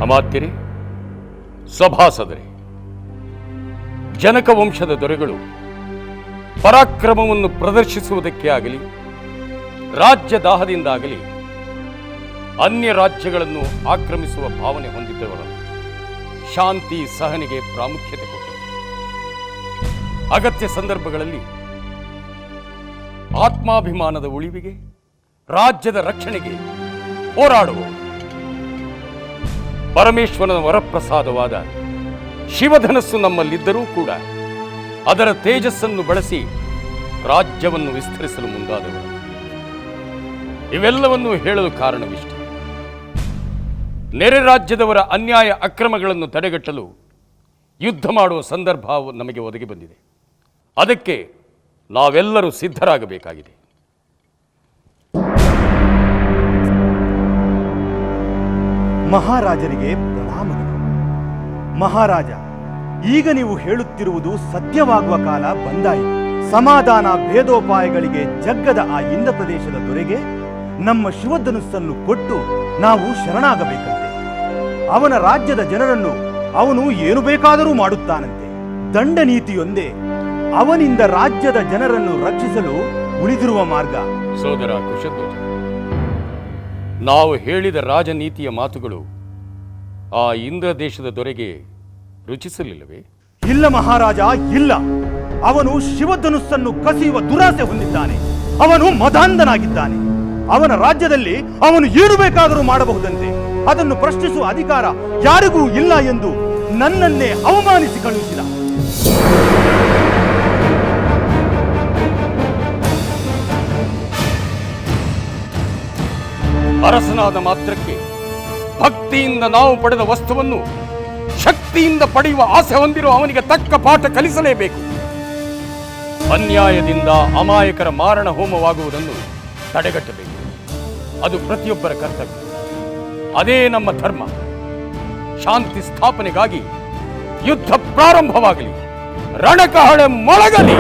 ಅಮಾತ್ಯರೇ, ಸಭಾಸದರೇ, ಜನಕ ವಂಶದ ದೊರೆಗಳು ಪರಾಕ್ರಮವನ್ನು ಪ್ರದರ್ಶಿಸುವುದಕ್ಕೆ ಆಗಲಿ, ರಾಜ್ಯ ದಾಹದಿಂದಾಗಲಿ ಅನ್ಯ ರಾಜ್ಯಗಳನ್ನು ಆಕ್ರಮಿಸುವ ಭಾವನೆ ಹೊಂದಿದ್ದವರು ಶಾಂತಿ ಸಹನೆಗೆ ಪ್ರಾಮುಖ್ಯತೆ ಕೊಟ್ಟರು. ಅಗತ್ಯ ಸಂದರ್ಭಗಳಲ್ಲಿ ಆತ್ಮಾಭಿಮಾನದ ಉಳಿವಿಗೆ, ರಾಜ್ಯದ ರಕ್ಷಣೆಗೆ ಹೋರಾಡುವರು. ಪರಮೇಶ್ವರನ ವರಪ್ರಸಾದವಾದ ಶಿವಧನಸ್ಸು ನಮ್ಮಲ್ಲಿದ್ದರೂ ಕೂಡ ಅದರ ತೇಜಸ್ಸನ್ನು ಬಳಸಿ ರಾಜ್ಯವನ್ನು ವಿಸ್ತರಿಸಲು ಮುಂದಾದವರು. ಇವೆಲ್ಲವನ್ನೂ ಹೇಳಲು ಕಾರಣವಿಷ್ಟೆ. ನೆರೆ ರಾಜ್ಯದವರ ಅನ್ಯಾಯ ಅಕ್ರಮಗಳನ್ನು ತಡೆಗಟ್ಟಲು ಯುದ್ಧ ಮಾಡುವ ಸಂದರ್ಭ ನಮಗೆ ಒದಗಿ ಬಂದಿದೆ. ಅದಕ್ಕೆ ನಾವೆಲ್ಲರೂ ಸಿದ್ಧರಾಗಬೇಕಾಗಿದೆ. ಮಹಾರಾಜರಿಗೆ ಪ್ರಣಾಮಗಳು. ಮಹಾರಾಜ, ಈಗ ನೀವು ಹೇಳುತ್ತಿರುವುದು ಸತ್ಯವಾಗುವ ಕಾಲ ಬಂದಾಯಿತು. ಸಮಾಧಾನ ಭೇದೋಪಾಯಗಳಿಗೆ ಜಗ್ಗದ ಆ ಇಂದ್ರ ಪ್ರದೇಶದ ದೊರೆಗೆ ನಮ್ಮ ಶಿವಧನುಸ್ಸನ್ನು ಕೊಟ್ಟು ನಾವು ಶರಣಾಗಬೇಕಂತೆ. ಅವನ ರಾಜ್ಯದ ಜನರನ್ನು ಅವನು ಏನು ಬೇಕಾದರೂ ಮಾಡುತ್ತಾನಂತೆ. ದಂಡ ನೀತಿಯೊಂದೇ ಅವನಿಂದ ರಾಜ್ಯದ ಜನರನ್ನು ರಕ್ಷಿಸಲು ಉಳಿದಿರುವ ಮಾರ್ಗ. ಸೋದರ ಕುಶಧ್ವಜ, ನಾವು ಹೇಳಿದ ರಾಜನೀತಿಯ ಮಾತುಗಳು ಆ ಇಂದ್ರ ದೇಶದ ದೊರೆಗೆ ರುಚಿಸಲಿಲ್ಲವೇ? ಇಲ್ಲ ಮಹಾರಾಜ, ಇಲ್ಲ. ಅವನು ಶಿವಧನುಸ್ಸನ್ನು ಕಸಿಯುವ ದುರಾಸೆ ಹೊಂದಿದ್ದಾನೆ. ಅವನು ಮದಾಂಧನಾಗಿದ್ದಾನೆ. ಅವನ ರಾಜ್ಯದಲ್ಲಿ ಅವನು ಏನು ಬೇಕಾದರೂ ಮಾಡಬಹುದಂತೆ. ಅದನ್ನು ಪ್ರಶ್ನಿಸುವ ಅಧಿಕಾರ ಯಾರಿಗೂ ಇಲ್ಲ ಎಂದು ನನ್ನನ್ನೇ ಅವಮಾನಿಸಿ ಕಳುಹಿಸಿದ. ಅರಸನಾದ ಮಾತ್ರಕ್ಕೆ ಭಕ್ತಿಯಿಂದ ನಾವು ಪಡೆದ ವಸ್ತುವನ್ನು ಶಕ್ತಿಯಿಂದ ಪಡೆಯುವ ಆಸೆ ಹೊಂದಿರುವ ಅವನಿಗೆ ತಕ್ಕ ಪಾಠ ಕಲಿಸಲೇಬೇಕು. ಅನ್ಯಾಯದಿಂದ ಅಮಾಯಕರ ಮಾರಣ ಹೋಮವಾಗುವುದನ್ನು ತಡೆಗಟ್ಟಬೇಕು. ಅದು ಪ್ರತಿಯೊಬ್ಬರ ಕರ್ತವ್ಯ. ಅದೇ ನಮ್ಮ ಧರ್ಮ. ಶಾಂತಿ ಸ್ಥಾಪನೆಗಾಗಿ ಯುದ್ಧ ಪ್ರಾರಂಭವಾಗಲಿ, ರಣಕಹಳೆ ಮೊಳಗಲಿ.